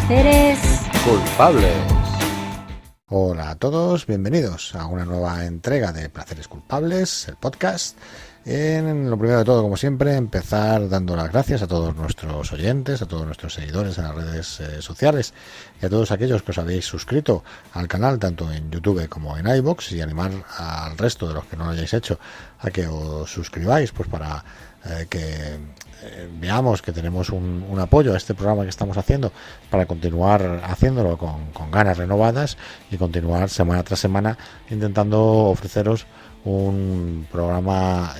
Placeres culpables. Hola a todos, bienvenidos a una nueva entrega de Placeres Culpables, el podcast. En lo primero de todo, como siempre, empezar dando las gracias a todos nuestros oyentes, a todos nuestros seguidores en las redes sociales y a todos aquellos que os habéis suscrito al canal, tanto en YouTube como en iVoox, y animar al resto de los que no lo hayáis hecho a que os suscribáis, pues para que veamos que tenemos un apoyo a este programa que estamos haciendo, para continuar haciéndolo con ganas renovadas y continuar semana tras semana intentando ofreceros un programa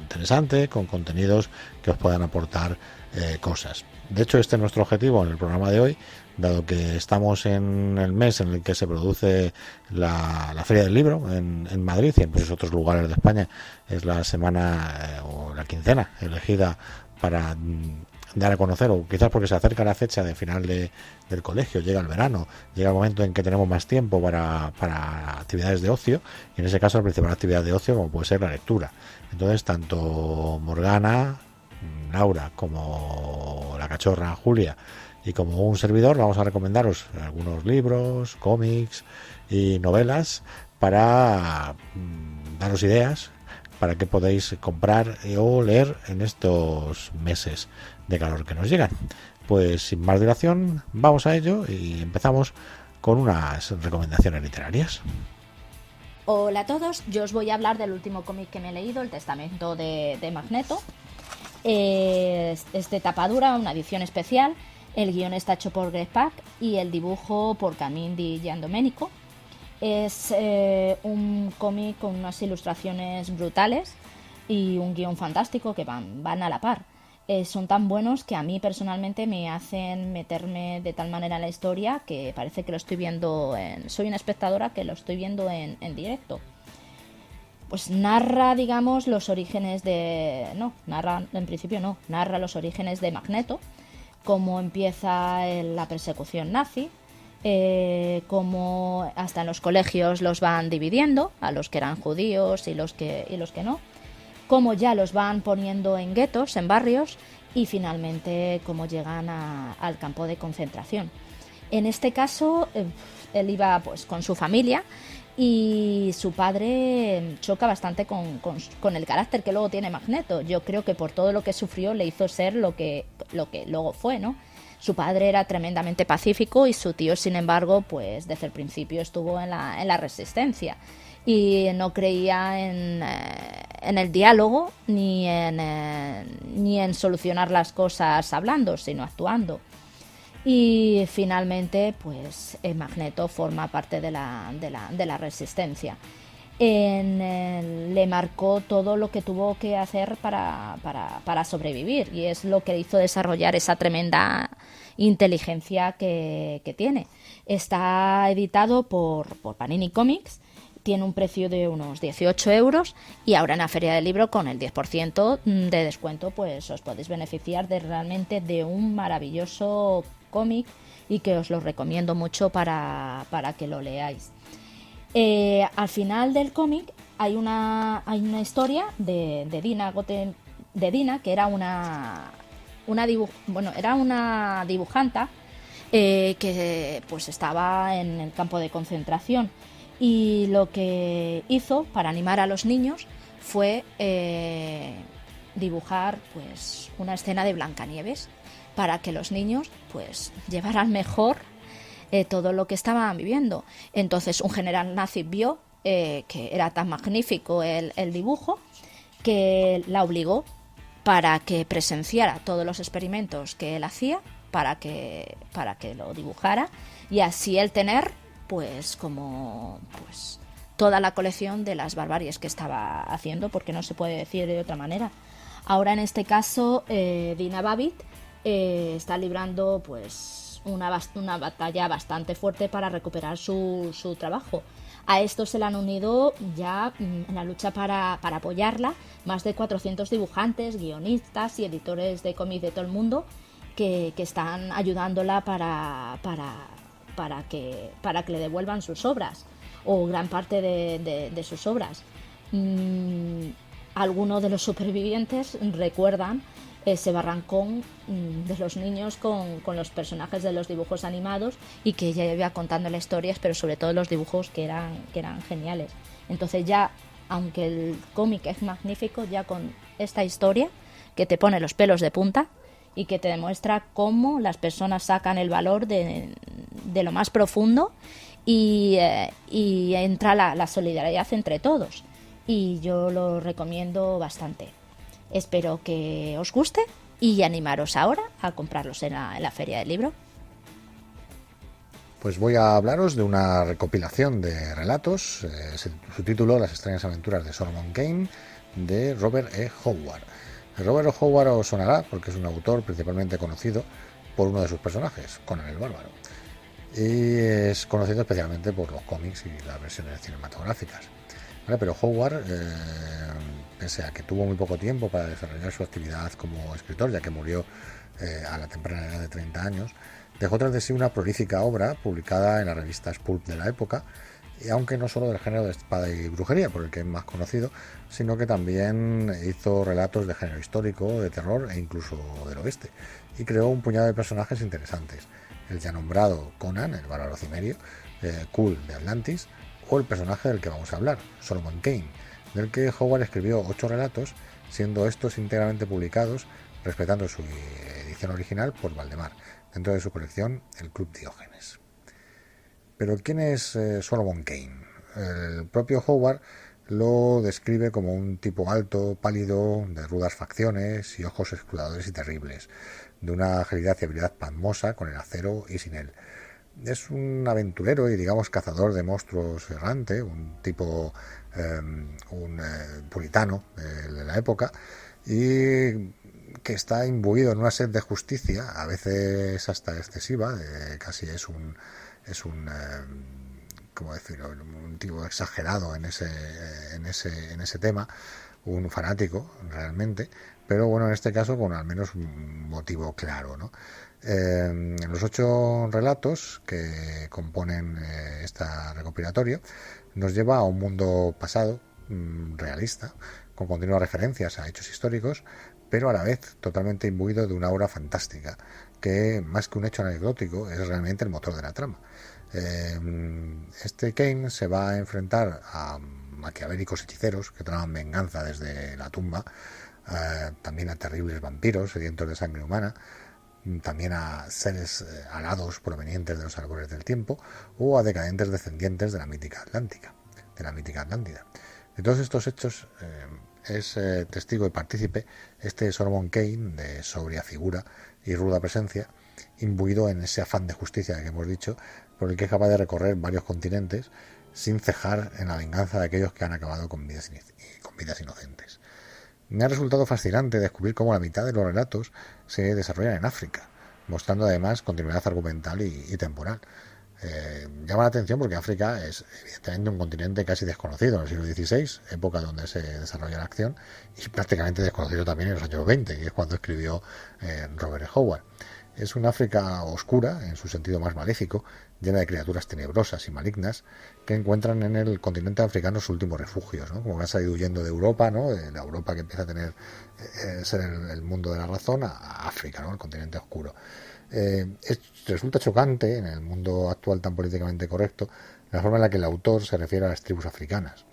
interesante, con contenidos que os puedan aportar cosas. De hecho, este es nuestro objetivo en el programa de hoy, dado que estamos en el mes en el que se produce la Feria del Libro en Madrid y en muchos otros lugares de España. Es la semana o la quincena elegida para dar a conocer, o quizás porque se acerca la fecha de final del colegio, llega el verano, llega el momento en que tenemos más tiempo para actividades de ocio, y en ese caso la principal actividad de ocio como puede ser la lectura. Entonces, tanto Morgana, Laura, como la cachorra Julia y como un servidor, vamos a recomendaros algunos libros, cómics y novelas para daros ideas para que podáis comprar o leer en estos meses de calor que nos llegan. Pues sin más dilación, vamos a ello y empezamos con unas recomendaciones literarias. Hola a todos, yo os voy a hablar del último cómic que me he leído, El Testamento de Magneto. Es de tapadura, una edición especial. El guión está hecho por Greg Pak y el dibujo por Camille Di Giandomenico. Es un cómic con unas ilustraciones brutales y un guión fantástico que van a la par. Son tan buenos que a mí personalmente me hacen meterme de tal manera en la historia que parece que lo estoy viendo soy una espectadora que lo estoy viendo en directo. Pues narra, digamos, los orígenes narra los orígenes de Magneto, cómo empieza la persecución nazi, cómo hasta en los colegios los van dividiendo, a los que eran judíos y los que no, cómo ya los van poniendo en guetos, en barrios, y finalmente cómo llegan al campo de concentración. En este caso, él iba pues con su familia, y su padre choca bastante con el carácter que luego tiene Magneto. Yo creo que por todo lo que sufrió le hizo ser lo que luego fue, ¿no? Su padre era tremendamente pacífico y su tío, sin embargo, pues desde el principio estuvo en la resistencia y no creía en el diálogo ni en solucionar las cosas hablando, sino actuando. Y finalmente, pues Magneto forma parte de la resistencia. Le marcó todo lo que tuvo que hacer para sobrevivir, y es lo que le hizo desarrollar esa tremenda inteligencia que tiene. Está editado por Panini Comics, tiene un precio de unos 18 euros, y ahora en la Feria del Libro, con el 10% de descuento, pues os podéis beneficiar realmente de un maravilloso cómic, y que os lo recomiendo mucho para que lo leáis. Al final del cómic hay una historia de Dina, que era una dibujanta que pues estaba en el campo de concentración, y lo que hizo para animar a los niños fue dibujar pues una escena de Blancanieves, para que los niños pues llevaran mejor todo lo que estaban viviendo. Entonces un general nazi vio que era tan magnífico el dibujo, que la obligó para que presenciara todos los experimentos que él hacía, para que lo dibujara, y así él tener pues como pues toda la colección de las barbaries que estaba haciendo, porque no se puede decir de otra manera. Ahora en este caso Dina Babbitt está librando pues una batalla bastante fuerte para recuperar su trabajo. A esto se le han unido ya en la lucha para apoyarla más de 400 dibujantes, guionistas y editores de cómics de todo el mundo que están ayudándola para que le devuelvan sus obras, o gran parte de sus obras. Algunos de los supervivientes recuerdan ese barrancón de los niños con los personajes de los dibujos animados, y que ella iba contando las historias, pero sobre todo los dibujos que eran geniales. Entonces ya, aunque el cómic es magnífico, ya con esta historia que te pone los pelos de punta y que te demuestra cómo las personas sacan el valor de lo más profundo, y entra la solidaridad entre todos. Y yo lo recomiendo bastante. Espero que os guste y animaros ahora a comprarlos en la Feria del Libro. Pues voy a hablaros de una recopilación de relatos, su título, Las extrañas aventuras de Solomon Kane, de Robert E. Howard. Robert E. Howard os sonará porque es un autor principalmente conocido por uno de sus personajes, Conan el Bárbaro. Y es conocido especialmente por los cómics y las versiones cinematográficas. ¿Vale? Pero Howard, pese a que tuvo muy poco tiempo para desarrollar su actividad como escritor, ya que murió a la temprana edad de 30 años, dejó tras de sí una prolífica obra publicada en las revistas pulp de la época, y aunque no solo del género de espada y brujería, por el que es más conocido, sino que también hizo relatos de género histórico, de terror e incluso del oeste, y creó un puñado de personajes interesantes: el ya nombrado Conan, el bárbaro cimerio, Kul de Atlantis, o el personaje del que vamos a hablar, Solomon Kane, del que Howard escribió 8 relatos, siendo estos íntegramente publicados, respetando su edición original, por Valdemar, dentro de su colección El Club Diógenes. Pero ¿quién es Solomon Kane? El propio Howard lo describe como un tipo alto, pálido, de rudas facciones y ojos escrutadores y terribles, de una agilidad y habilidad pasmosa con el acero y sin él. Es un aventurero y, digamos, cazador de monstruos errante, un tipo puritano de la época, y que está imbuido en una sed de justicia, a veces hasta excesiva, casi es un ¿cómo decirlo?, un tipo exagerado en ese tema, un fanático realmente, pero bueno, en este caso con al menos un motivo claro, ¿no? En los 8 relatos que componen este recopilatorio, nos lleva a un mundo pasado, realista, con continuas referencias a hechos históricos, pero a la vez totalmente imbuido de una aura fantástica, que más que un hecho anecdótico es realmente el motor de la trama. Este Kane se va a enfrentar a maquiavélicos hechiceros que traman venganza desde la tumba, también a terribles vampiros sedientos de sangre humana, también a seres alados provenientes de los árboles del tiempo, o a decadentes descendientes de la mítica Atlántida. De todos estos hechos es testigo y partícipe este Solomon Kane, de sobria figura y ruda presencia, imbuido en ese afán de justicia que hemos dicho, por el que es capaz de recorrer varios continentes sin cejar en la venganza de aquellos que han acabado con vidas inocentes. Me ha resultado fascinante descubrir cómo la mitad de los relatos se desarrollan en África, mostrando además continuidad argumental y temporal. Llama la atención porque África es evidentemente un continente casi desconocido en el siglo XVI, época donde se desarrolla la acción, y prácticamente desconocido también en los años 20, que es cuando escribió Robert E. Howard. Es un África oscura, en su sentido más maléfico, llena de criaturas tenebrosas y malignas que encuentran en el continente africano sus últimos refugios, ¿no? Como que han salido huyendo de Europa, ¿no?, de la Europa que empieza a tener ser el mundo de la razón, a África, ¿no?, el continente oscuro. Resulta chocante en el mundo actual tan políticamente correcto la forma en la que el autor se refiere a las tribus africanas,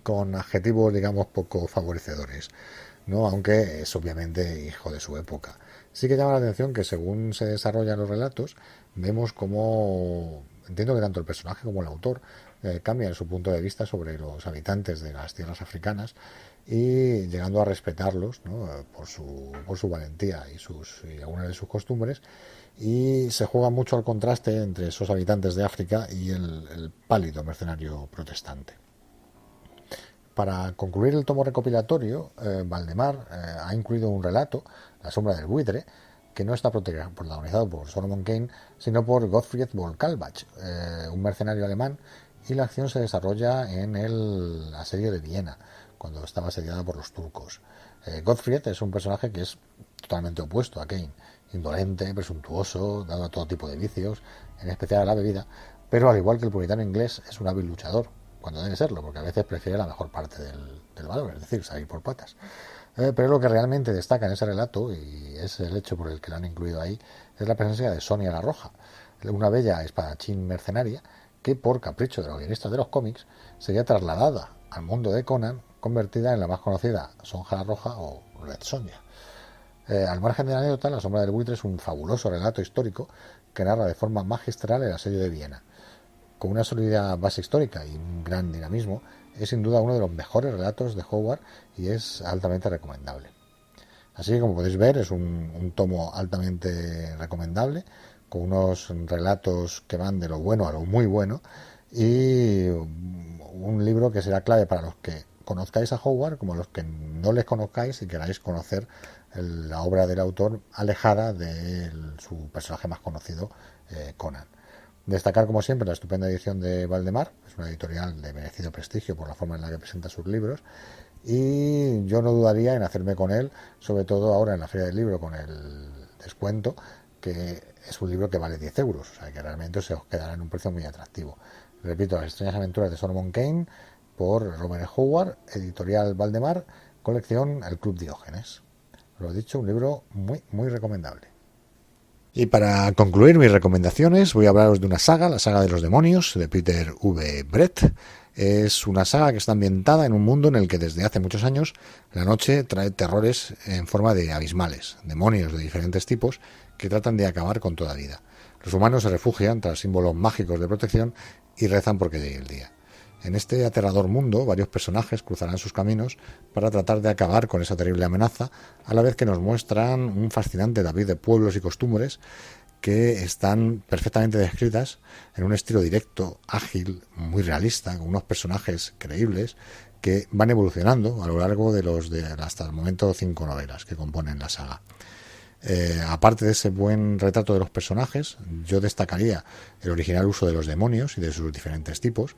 con adjetivos, digamos, poco favorecedores, ¿no?, aunque es obviamente hijo de su época. Sí que llama la atención que según se desarrollan los relatos, vemos cómo, entiendo que tanto el personaje como el autor cambian su punto de vista sobre los habitantes de las tierras africanas, y llegando a respetarlos, ¿no?, por su valentía y algunas de sus costumbres, y se juega mucho al contraste entre esos habitantes de África y el pálido mercenario protestante. Para concluir el tomo recopilatorio, Valdemar ha incluido un relato, La sombra del buitre, que no está protagonizado por Solomon Kane, sino por Gottfried von Kaulbach, un mercenario alemán, y la acción se desarrolla en el asedio de Viena, cuando estaba asediada por los turcos. Gottfried es un personaje que es totalmente opuesto a Kane, indolente, presuntuoso, dado a todo tipo de vicios, en especial a la bebida, pero al igual que el puritano inglés es un hábil luchador, cuando debe serlo, porque a veces prefiere la mejor parte del valor, es decir, salir por patas. Pero lo que realmente destaca en ese relato, y es el hecho por el que lo han incluido ahí, es la presencia de Sonia la Roja, una bella espadachín mercenaria que, por capricho de los guionistas de los cómics, sería trasladada al mundo de Conan, convertida en la más conocida Sonja la Roja o Red Sonja. Al margen de la anécdota, La sombra del buitre es un fabuloso relato histórico que narra de forma magistral el asedio de Viena. Con una sólida base histórica y un gran dinamismo, es sin duda uno de los mejores relatos de Howard y es altamente recomendable. Así que, como podéis ver, es un tomo altamente recomendable, con unos relatos que van de lo bueno a lo muy bueno, y un libro que será clave para los que conozcáis a Howard como los que no les conozcáis y queráis conocer la obra del autor alejada de su personaje más conocido, Conan. Destacar, como siempre, la estupenda edición de Valdemar, es una editorial de merecido prestigio por la forma en la que presenta sus libros, y yo no dudaría en hacerme con él, sobre todo ahora en la Feria del Libro con el descuento, que es un libro que vale 10 euros, o sea que realmente se os quedará en un precio muy atractivo. Repito, Las extrañas aventuras de Solomon Kane, por Robert Howard, editorial Valdemar, colección El Club Diógenes. Lo dicho, un libro muy, muy recomendable. Y para concluir mis recomendaciones, voy a hablaros de una saga, la saga de los demonios, de Peter V. Brett. Es una saga que está ambientada en un mundo en el que desde hace muchos años la noche trae terrores en forma de abismales, demonios de diferentes tipos que tratan de acabar con toda vida. Los humanos se refugian tras símbolos mágicos de protección y rezan porque llegue el día. En este aterrador mundo, varios personajes cruzarán sus caminos para tratar de acabar con esa terrible amenaza, a la vez que nos muestran un fascinante David de pueblos y costumbres que están perfectamente descritas en un estilo directo, ágil, muy realista, con unos personajes creíbles que van evolucionando a lo largo de hasta el momento 5 novelas que componen la saga. Aparte de ese buen retrato de los personajes, yo destacaría el original uso de los demonios y de sus diferentes tipos.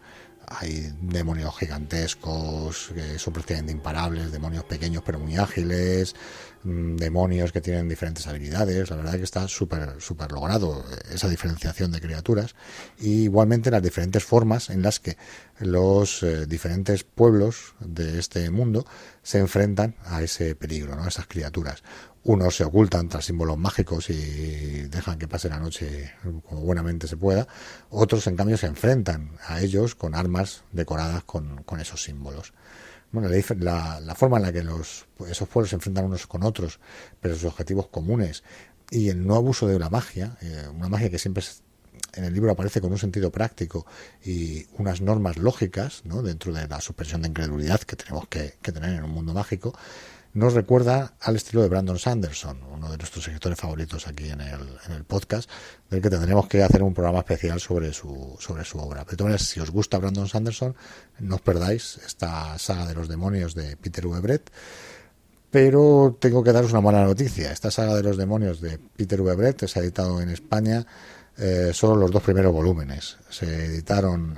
Hay demonios gigantescos que son prácticamente imparables, demonios pequeños pero muy ágiles, demonios que tienen diferentes habilidades. La verdad es que está súper logrado esa diferenciación de criaturas, y igualmente las diferentes formas en las que los diferentes pueblos de este mundo se enfrentan a ese peligro, ¿no? A esas criaturas. Unos se ocultan tras símbolos mágicos y dejan que pase la noche como buenamente se pueda. Otros, en cambio, se enfrentan a ellos con armas decoradas con esos símbolos. Bueno, la forma en la que esos pueblos se enfrentan unos con otros, pero sus objetivos comunes, y el no abuso de la magia, una magia que siempre en el libro aparece con un sentido práctico y unas normas lógicas, ¿no?, dentro de la suspensión de incredulidad que tenemos que tener en un mundo mágico, nos recuerda al estilo de Brandon Sanderson, uno de nuestros escritores favoritos aquí en el podcast, del que tendremos que hacer un programa especial sobre su obra. De todas maneras, si os gusta Brandon Sanderson, no os perdáis esta saga de los demonios de Peter V. Brett. Pero tengo que daros una mala noticia. Esta saga de los demonios de Peter V. Brett se ha editado en España solo los 2 primeros volúmenes. Se editaron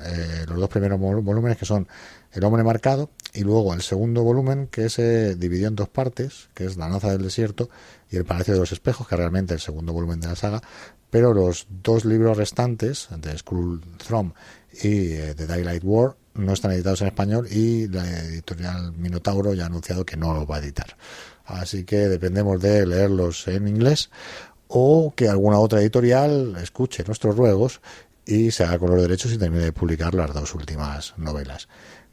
los 2 primeros volúmenes, que son El hombre marcado, y luego el segundo volumen, que se dividió en 2 partes, que es La danza del desierto y El palacio de los espejos, que es realmente el segundo volumen de la saga. Pero los 2 libros restantes, de Skull Throne y The Daylight War, no están editados en español, y la editorial Minotauro ya ha anunciado que no los va a editar. Así que dependemos de leerlos en inglés, o que alguna otra editorial escuche nuestros ruegos y se haga con los derechos y termine de publicar las 2 últimas novelas.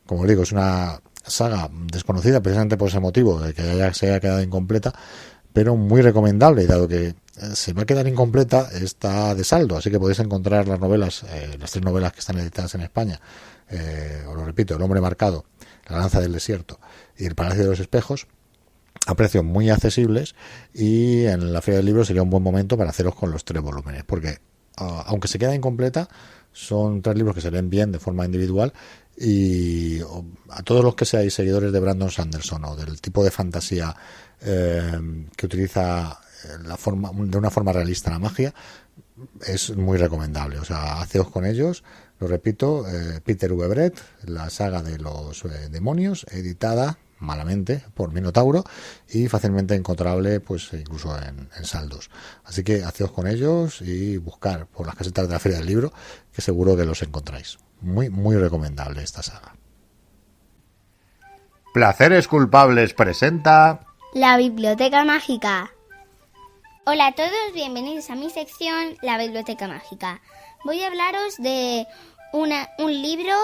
Como os digo, es una saga desconocida precisamente por ese motivo, de que se haya quedado incompleta, pero muy recomendable, y dado que se va a quedar incompleta, está de saldo, así que podéis encontrar las novelas, las 3 novelas que están editadas en España, os lo repito, El hombre marcado, La danza del desierto y El palacio de los espejos, a precios muy accesibles, y en la Feria del Libro sería un buen momento para haceros con los 3 volúmenes, porque aunque se queda incompleta, son 3 libros que se leen bien de forma individual, y a todos los que seáis seguidores de Brandon Sanderson o del tipo de fantasía que utiliza de una forma realista la magia, es muy recomendable. O sea, haceos con ellos. Lo repito, Peter V. Brett, la saga de los demonios, editada malamente por Minotauro y fácilmente encontrable pues incluso en saldos. Así que haceos con ellos y buscar por las casetas de la Feria del Libro, que seguro que los encontráis. Muy, muy recomendable esta saga. Placeres Culpables presenta La Biblioteca Mágica. Hola a todos, bienvenidos a mi sección La Biblioteca Mágica. Voy a hablaros de un libro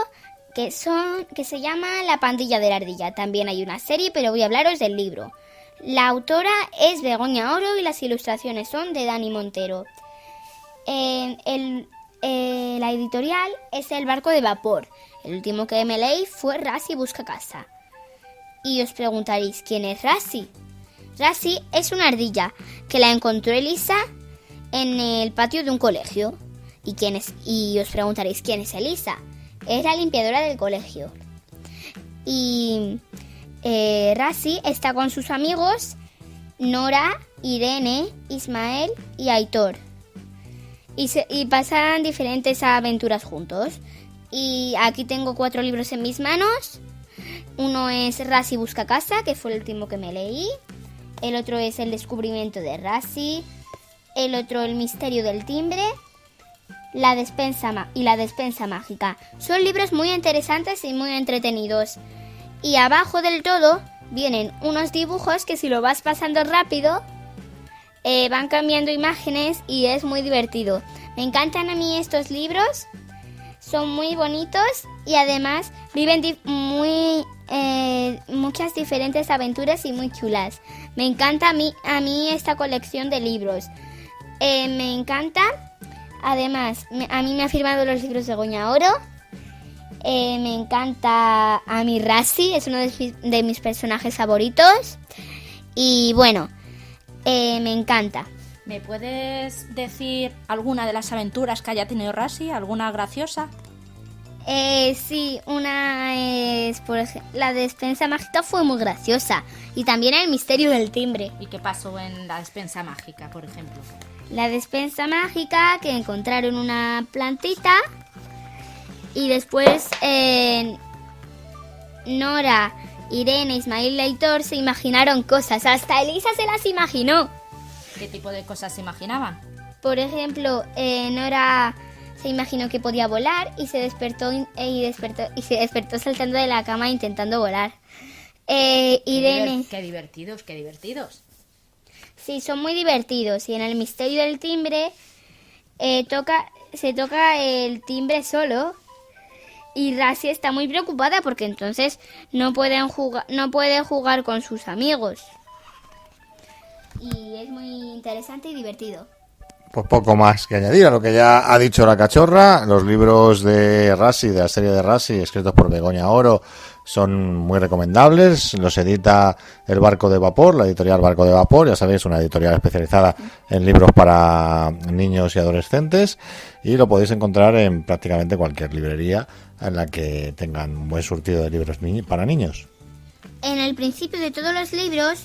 que se llama La Pandilla de la Ardilla. También hay una serie, pero voy a hablaros del libro. La autora es Begoña Oro y las ilustraciones son de Dani Montero. La editorial es El Barco de Vapor. El último que me leí fue Rassi busca casa. Y os preguntaréis, ¿quién es Rassi? Rassi es una ardilla que la encontró Elisa en el patio de un colegio. Y os preguntaréis, ¿quién es Elisa? Es la limpiadora del colegio. Y Rassi está con sus amigos Nora, Irene, Ismael y Aitor. Y pasan diferentes aventuras juntos. Y aquí tengo 4 libros en mis manos. Uno es Rassi busca casa, que fue el último que me leí. El otro es El descubrimiento de Rassi. El otro El misterio del timbre. La despensa mágica. Son libros muy interesantes y muy entretenidos. Y abajo del todo vienen unos dibujos que si lo vas pasando rápido van cambiando imágenes y es muy divertido. Me encantan a mí estos libros. Son muy bonitos y además viven muchas diferentes aventuras y muy chulas. Me encanta a mí esta colección de libros. Me encanta. Además, a mí me ha firmado los libros de Begoña Oro. Me encanta a mi Rassi, es uno de mis personajes favoritos. Y bueno, me encanta. ¿Me puedes decir alguna de las aventuras que haya tenido Rassi? ¿Alguna graciosa? Sí, una es, por ejemplo, la despensa mágica fue muy graciosa. Y también el misterio del timbre. ¿Y qué pasó en la despensa mágica, por ejemplo? La despensa mágica, que encontraron una plantita y después Nora, Irene, Ismael y Aitor se imaginaron cosas. Hasta Elisa se las imaginó. ¿Qué tipo de cosas se imaginaban? Por ejemplo, Nora se imaginó que podía volar y se despertó saltando de la cama intentando volar. Irene... Qué divertidos. Sí, son muy divertidos. Y en el misterio del timbre se toca el timbre solo. Y Rassi está muy preocupada porque entonces no puede jugar con sus amigos. Y es muy interesante y divertido. Pues poco más que añadir a lo que ya ha dicho la cachorra. Los libros de Rassi, de la serie de Rassi, escritos por Begoña Oro, son muy recomendables. Los edita El Barco de Vapor, la editorial Barco de Vapor, ya sabéis, una editorial especializada en libros para niños y adolescentes, y lo podéis encontrar en prácticamente cualquier librería en la que tengan un buen surtido de libros para niños. En el principio de todos los libros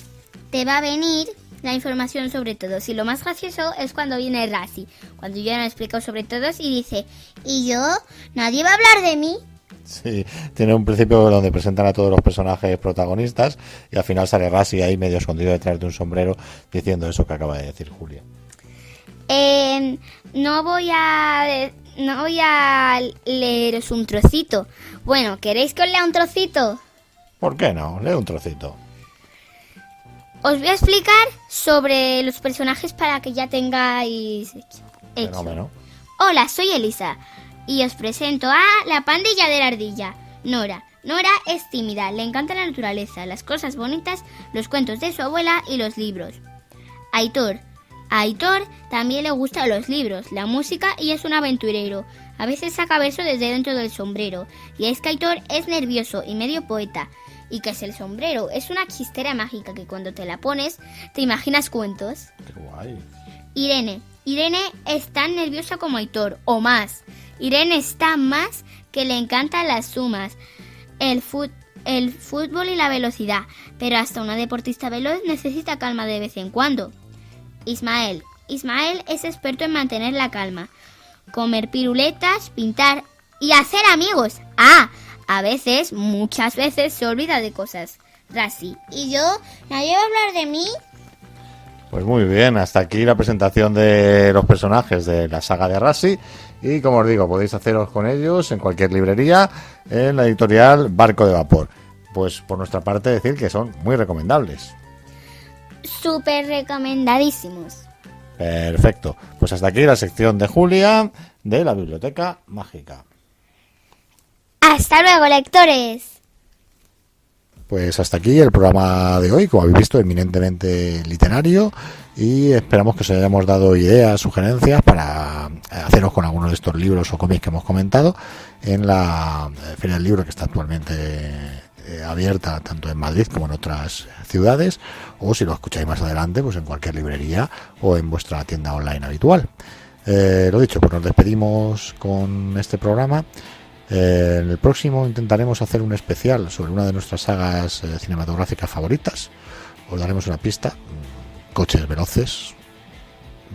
te va a venir la información sobre todos, y lo más gracioso es cuando viene Rassi, cuando yo no explico sobre todos y dice: ¿y yo? ¿Nadie va a hablar de mí? Sí, tiene un principio donde presentan a todos los personajes protagonistas y al final sale Rassi ahí medio escondido detrás de un sombrero diciendo eso que acaba de decir Julia. No voy a leeros un trocito. Bueno, ¿queréis que os lea un trocito? ¿Por qué no? Lee un trocito. Os voy a explicar sobre los personajes para que ya tengáis hecho. Fenómeno. Hola, soy Elisa y os presento a la pandilla de la ardilla, Nora. Nora es tímida, le encanta la naturaleza, las cosas bonitas, los cuentos de su abuela y los libros. Aitor. A Aitor también le gustan los libros, la música y es un aventurero. A veces saca verso desde dentro del sombrero. Y es que Aitor es nervioso y medio poeta. ¿Y qué es el sombrero? Es una chistera mágica que cuando te la pones te imaginas cuentos. Qué guay. Irene. Irene es tan nerviosa como Aitor, o más. Irene está más que le encantan las sumas, el fútbol y la velocidad. Pero hasta una deportista veloz necesita calma de vez en cuando. Ismael. Ismael es experto en mantener la calma. Comer piruletas, pintar y hacer amigos. A veces, muchas veces, se olvida de cosas. Rassi. ¿Y yo? ¿Nadie va a hablar de mí? Pues muy bien, hasta aquí la presentación de los personajes de la saga de Rassi. Y como os digo, podéis haceros con ellos en cualquier librería en la editorial Barco de Vapor. Pues por nuestra parte decir que son muy recomendables. Súper recomendadísimos. Perfecto, pues hasta aquí la sección de Julia de la Biblioteca Mágica. ¡Hasta luego, lectores! Pues hasta aquí el programa de hoy, como habéis visto, eminentemente literario, y esperamos que os hayamos dado ideas, sugerencias para haceros con algunos de estos libros o cómics que hemos comentado en la Feria del Libro, que está actualmente abierta tanto en Madrid como en otras ciudades, o si lo escucháis más adelante, pues en cualquier librería o en vuestra tienda online habitual. Lo dicho, pues nos despedimos con este programa. En el próximo intentaremos hacer un especial sobre una de nuestras sagas cinematográficas favoritas. Os daremos una pista: coches veloces,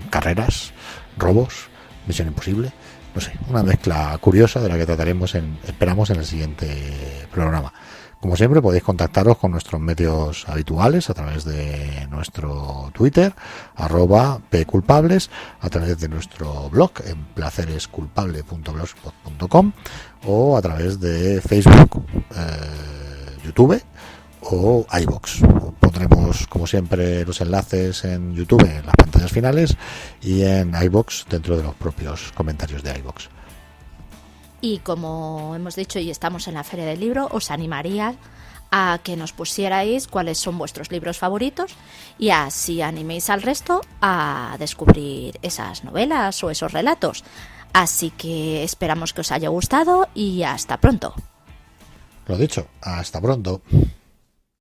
carreras, robos, Misión Imposible, no sé, una mezcla curiosa de la que trataremos esperamos en el siguiente programa. Como siempre, podéis contactaros con nuestros medios habituales a través de nuestro Twitter, @pculpables, a través de nuestro blog en placeresculpable.blogspot.com, o a través de Facebook, YouTube o iVoox. Pondremos, como siempre, los enlaces en YouTube en las pantallas finales y en iVoox dentro de los propios comentarios de iVoox. Y como hemos dicho y estamos en la Feria del Libro, os animaría a que nos pusierais cuáles son vuestros libros favoritos y así animéis al resto a descubrir esas novelas o esos relatos. Así que esperamos que os haya gustado y hasta pronto. Lo dicho, hasta pronto.